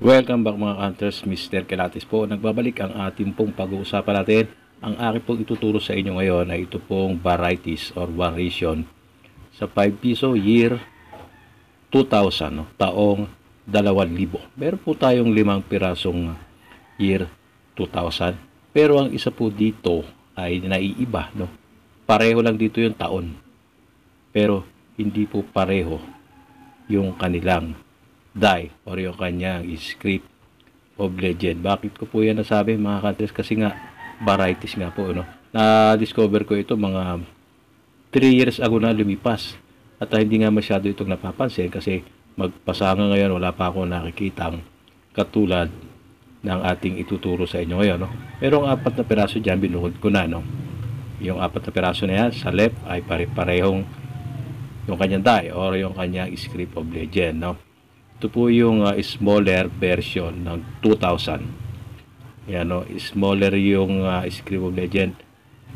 Welcome back mga hunters, Mr. Kelatis po. Nagbabalik ang ating pong pag-uusapan natin. Ang aking pong ituturo sa inyo ngayon ay ito pong varieties or variation sa 5 piso year 2000, no? Taong 2000. Meron po tayong 5 pirasong year 2000. Pero ang isa po dito ay naiiba, no? Pareho lang dito yung taon. Pero hindi po pareho yung kanilang die or yung kanyang script of legend. Bakit ko po yan nasabi mga hunters? Kasi nga varieties nga po, no? Na-discover ko ito mga 3 years ago na lumipas. At hindi nga masyado itong napapansin kasi magpasanga ngayon wala pa ako nakikitang katulad ng ating ituturo sa inyo ngayon, no? Pero ang 4 na piraso dyan binuhod ko na, no? Yung 4 na piraso na yan sa left ay pare-parehong yung kanyang die or yung kanyang script of legend, no? Ito po yung smaller version ng 2000. Yan, no? Smaller yung script of legend.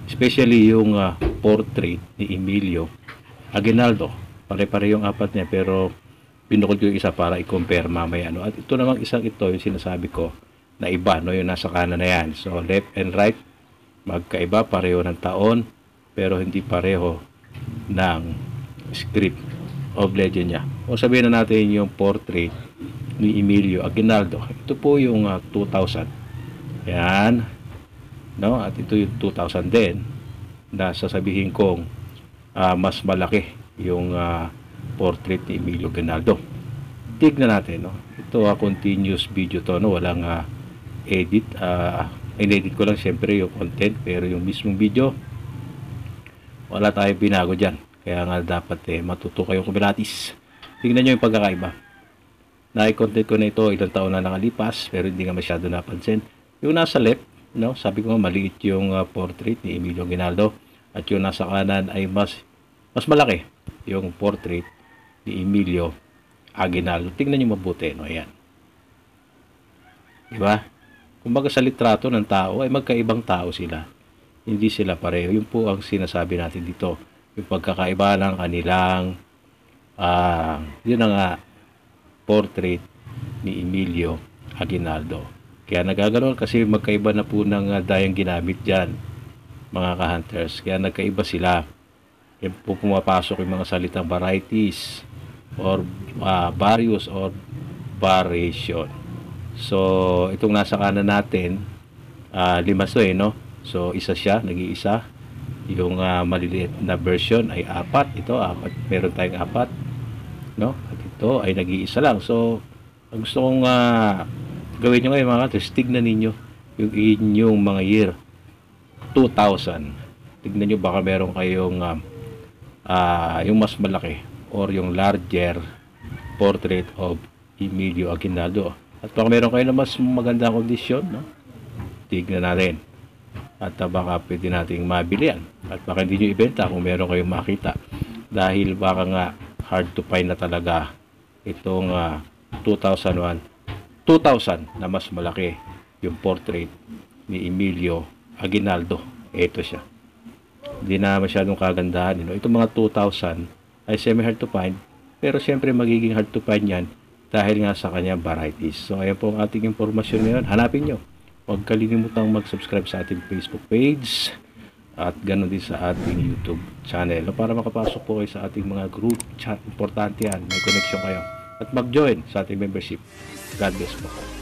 Especially yung portrait ni Emilio Aguinaldo. Pare-pare yung 4 niya pero pinukod ko yung isa para i-compare mamaya, no? At ito namang isang ito yung sinasabi ko na iba, no? Yung nasa kanan na yan. So left and right magkaiba, pareho ng taon pero hindi pareho ng script of legend niya. O sabihin na natin yung portrait ni Emilio Aguinaldo. Ito po yung 2000. Yan. No? At ito yung 2000 din na sasabihin kong mas malaki yung portrait ni Emilio Aguinaldo. Tignan natin, no? Ito continuous video to, no? Walang edit. In-edit ko lang siyempre yung content pero yung mismong video wala tayong binago dyan. Kaya nga dapat matuto kayo kumilatis. Tingnan nyo yung pagkakaiba. Na-content ko na ito ilang taon na nakalipas pero hindi nga masyado napansin. Yung nasa left, no, sabi ko nga maliit yung portrait ni Emilio Aguinaldo at yung nasa kanan ay mas malaki yung portrait ni Emilio Aguinaldo. Tingnan nyo mabuti, no? Ayan. Diba? Kumbaga sa litrato ng tao ay magkaibang tao sila. Hindi sila pareho. Yun po ang sinasabi natin dito. Yung pagkakaiba ng kanilang yun ang portrait ni Emilio Aguinaldo. Kaya nagaganon kasi magkaiba na po ng dayang ginamit dyan mga ka-hunters. Kaya nagkaiba sila. Yan po pumapasok yung mga salitang varieties or various or variation. So itong nasa kanan natin 5 to, no? So isa siya, nag-iisa. Yung maliliit na version ay 4. Ito 4, meron tayong 4, no? At ito ay nag-iisa lang. So ang gusto kong gawin nyo ngayon mga hunters, tignan ninyo yung inyong mga year 2000. Tignan nyo baka meron kayong yung mas malaki or yung larger portrait of Emilio Aguinaldo. At baka meron kayo na mas magandang kondisyon, no? Tignan natin. At baka pwede nating mabili yan. At baka hindi nyo ibenta kung meron kayong makita. Dahil baka nga hard to find na talaga itong 2001, 2000 na mas malaki yung portrait ni Emilio Aguinaldo. Ito siya. Hindi na masyadong kagandahan. No? Itong mga 2000 ay semi-hard to find. Pero siyempre magiging hard to find yan dahil nga sa kanyang varieties. So ayan po ang ating informasyon ngayon. Hanapin nyo. Huwag kalimutang mag-subscribe sa ating Facebook page at ganoon din sa ating YouTube channel para makapasok po kayo sa ating mga group chat. Importante yan, may connection kayo at mag-join sa ating membership. God bless po.